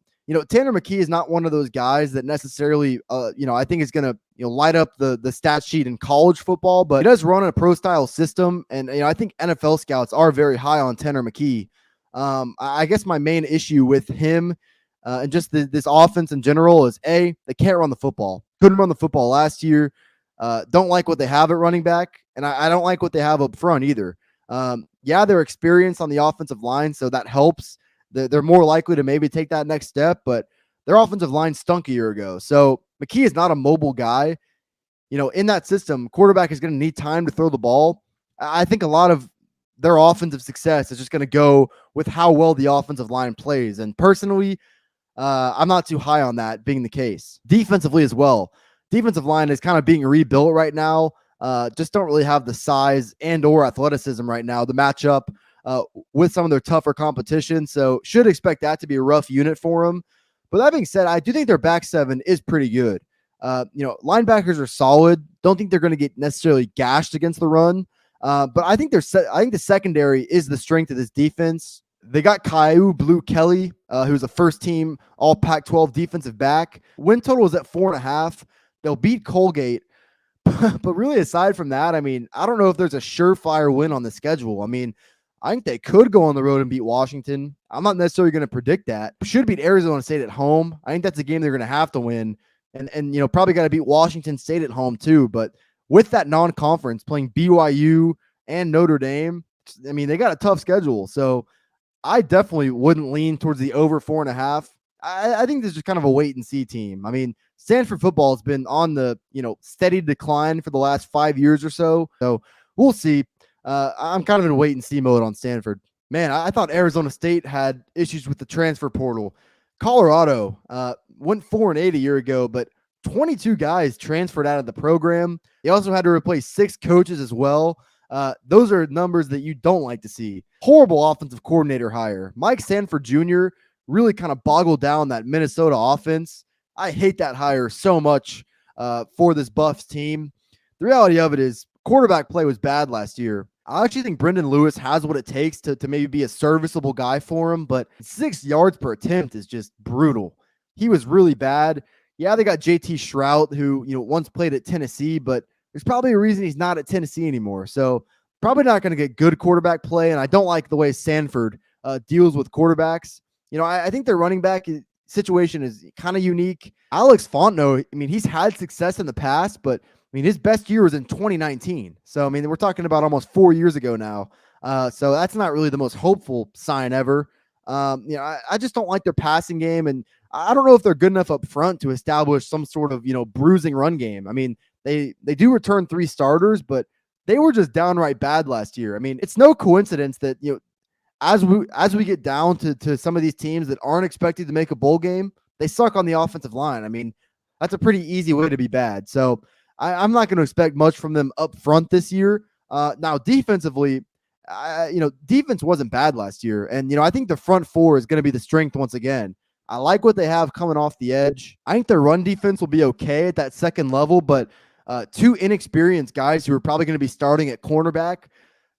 Tanner McKee is not one of those guys that necessarily, I think is going to, light up the stat sheet in college football, but he does run a pro-style system, and, I think NFL scouts are very high on Tanner McKee. I guess my main issue with him and just this offense in general is, A, they can't run the football. Couldn't run the football last year. Don't like what they have at running back, and I don't like what they have up front either. They're experienced on the offensive line, so that helps. They're more likely to maybe take that next step, but their offensive line stunk a year ago. So McKee is not a mobile guy. In that system, quarterback is going to need time to throw the ball. I think a lot of their offensive success is just going to go with how well the offensive line plays. And personally, I'm not too high on that being the case. Defensively as well. Defensive line is kind of being rebuilt right now. Just don't really have the size and or athleticism right now to match up with some of their tougher competition. So should expect that to be a rough unit for them. But that being said, I do think their back seven is pretty good. Linebackers are solid. Don't think they're going to get necessarily gashed against the run. But I think I think the secondary is the strength of this defense. They got Caillou Blue Kelly, who's a first-team All Pac-12 defensive back. Win total is at 4.5. They'll beat Colgate. But really, aside from that, I mean, I don't know if there's a surefire win on the schedule. I mean, I think they could go on the road and beat Washington. I'm not necessarily going to predict that. Should beat Arizona State at home. I think that's a game they're going to have to win. And probably got to beat Washington State at home too. But with that non-conference, playing BYU and Notre Dame, I mean, they got a tough schedule. So I definitely wouldn't lean towards the over 4.5. I think this is just kind of a wait and see team. I mean, Stanford football has been on the steady decline for the last 5 years or so. So we'll see. I'm kind of in wait and see mode on Stanford. Man, I thought Arizona State had issues with the transfer portal. Colorado went 4-8 a year ago, but 22 guys transferred out of the program. They also had to replace 6 coaches as well. Those are numbers that you don't like to see. Horrible offensive coordinator hire. Mike Sanford Jr. really kind of boggled down that Minnesota offense. I hate that hire so much for this Buffs team. The reality of it is quarterback play was bad last year. I actually think Brendan Lewis has what it takes to maybe be a serviceable guy for him, but 6 yards per attempt is just brutal. He was really bad. Yeah, they got JT Shrout, who once played at Tennessee, but there's probably a reason he's not at Tennessee anymore. So probably not going to get good quarterback play, and I don't like the way Sanford deals with quarterbacks. I think their running back situation is kind of unique. Alex Fontenot, I mean, he's had success in the past, but I mean, his best year was in 2019. So, I mean, we're talking about almost 4 years ago now. So that's not really the most hopeful sign ever. I just don't like their passing game, and I don't know if they're good enough up front to establish some sort of, bruising run game. I mean, they do return 3 starters, but they were just downright bad last year. I mean, it's no coincidence that, as we get down to some of these teams that aren't expected to make a bowl game, they suck on the offensive line. I mean, that's a pretty easy way to be bad. So I'm not going to expect much from them up front this year. Now, defensively, defense wasn't bad last year. And, I think the front 4 is going to be the strength once again. I like what they have coming off the edge. I think their run defense will be okay at that second level, but 2 inexperienced guys who are probably going to be starting at cornerback,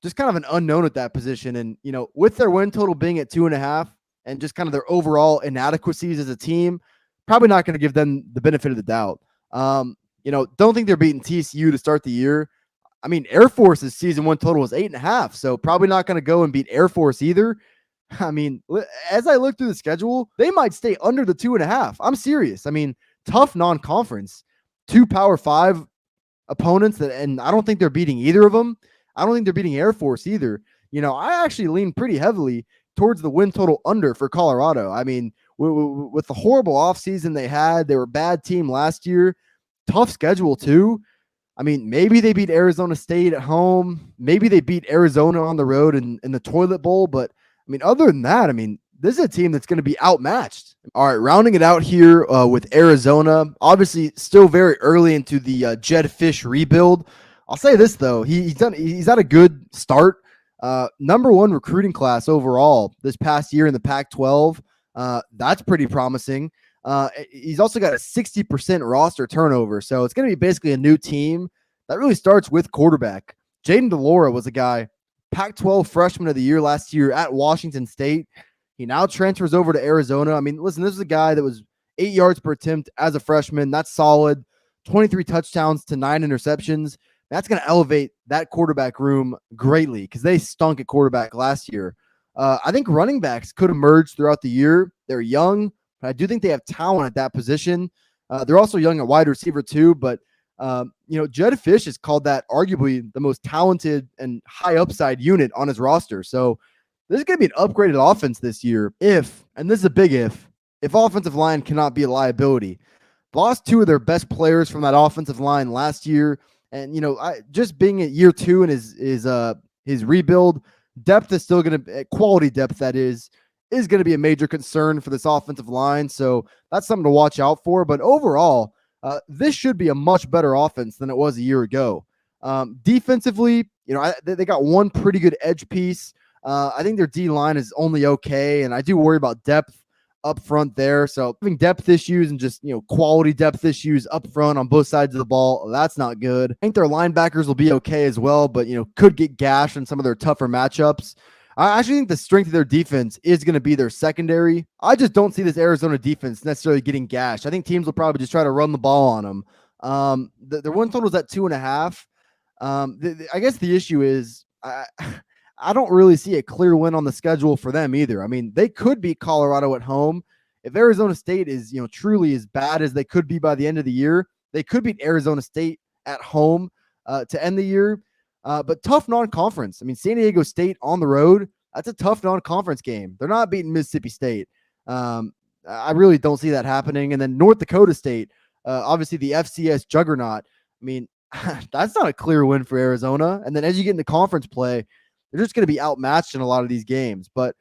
just kind of an unknown at that position. And, with their win total being at 2.5 and just kind of their overall inadequacies as a team, probably not going to give them the benefit of the doubt. Don't think they're beating TCU to start the year. I mean, Air Force's season 1 total was 8.5, so probably not going to go and beat Air Force either. I mean, as I look through the schedule, they might stay under the 2.5. I'm serious. I mean, tough non-conference, 2 Power 5 opponents and I don't think they're beating either of them. I don't think they're beating Air Force either. I actually lean pretty heavily towards the win total under for Colorado. I mean, with the horrible offseason they had, they were a bad team last year. Tough schedule too. I mean, maybe they beat Arizona State at home. Maybe they beat Arizona on the road in the toilet bowl. But I mean, other than that, I mean, this is a team that's going to be outmatched. All right, rounding it out here with Arizona. Obviously, still very early into the Jed Fish rebuild. I'll say this though, he's had a good start. Number 1 recruiting class overall this past year in the Pac-12. That's pretty promising. He's also got a 60% roster turnover. So it's going to be basically a new team that really starts with quarterback. Jaden DeLora was a guy, Pac-12 freshman of the year last year at Washington State. He now transfers over to Arizona. I mean, listen, this is a guy that was 8 yards per attempt as a freshman. That's solid. 23 touchdowns to 9 interceptions. That's going to elevate that quarterback room greatly because they stunk at quarterback last year. I think running backs could emerge throughout the year. They're young, but I do think they have talent at that position. They're also young at wide receiver too, but Jed Fish has called that arguably the most talented and high upside unit on his roster. So this is going to be an upgraded offense this year and this is a big if offensive line cannot be a liability. Lost 2 of their best players from that offensive line last year. And, just being at year 2 in his rebuild, depth is still going to, quality depth that is going to be a major concern for this offensive line. So that's something to watch out for. But overall, this should be a much better offense than it was a year ago. Defensively, they got 1 pretty good edge piece. I think their D line is only okay. And I do worry about depth up front there. So having depth issues and just, quality depth issues up front on both sides of the ball, that's not good. I think their linebackers will be okay as well, but, could get gashed in some of their tougher matchups. I actually think the strength of their defense is going to be their secondary. I just don't see this Arizona defense necessarily getting gashed. I think teams will probably just try to run the ball on them. Their win total is at 2.5. I guess the issue is I don't really see a clear win on the schedule for them either. I mean, they could beat Colorado at home. If Arizona State is, truly as bad as they could be by the end of the year, they could beat Arizona State at home to end the year. But tough non-conference. I mean, San Diego State on the road, that's a tough non-conference game. They're not beating Mississippi State. I really don't see that happening. And then North Dakota State, obviously the FCS juggernaut. I mean, that's not a clear win for Arizona. And then as you get into conference play, they're just going to be outmatched in a lot of these games. But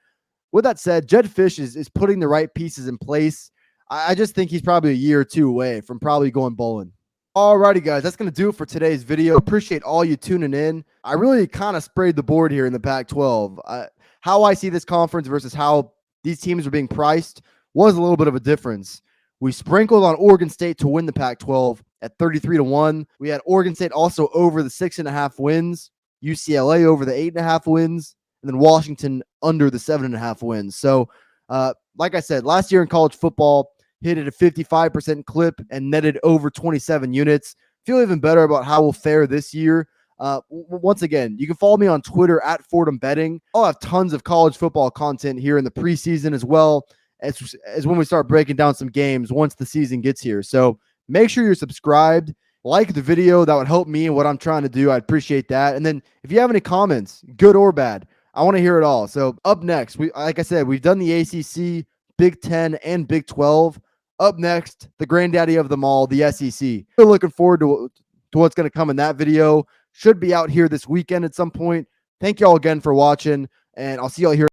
with that said, Jedd Fisch is putting the right pieces in place. I just think he's probably a year or two away from probably going bowling. Alrighty, guys, that's going to do it for today's video. Appreciate all you tuning in. I really kind of sprayed the board here in the Pac-12. How I see this conference versus how these teams are being priced was a little bit of a difference. We sprinkled on Oregon State to win the Pac-12 at 33-1. We had Oregon State also over the 6.5 wins, UCLA over the 8.5 wins, and then Washington under the 7.5 wins. So, like I said, last year in college football, hit at a 55% clip and netted over 27 units. Feel even better about how we'll fare this year. Once again, you can follow me on Twitter at Fordham Betting. I'll have tons of college football content here in the preseason as well as when we start breaking down some games once the season gets here. So make sure you're subscribed. Like the video. That would help me and what I'm trying to do. I'd appreciate that. And then if you have any comments, good or bad, I want to hear it all. So up next, like I said, we've done the ACC, Big 10, and Big 12. Up next, the granddaddy of them all, the SEC. We're looking forward to what's going to come in that video. Should be out here this weekend at some point. Thank you all again for watching, and I'll see y'all here.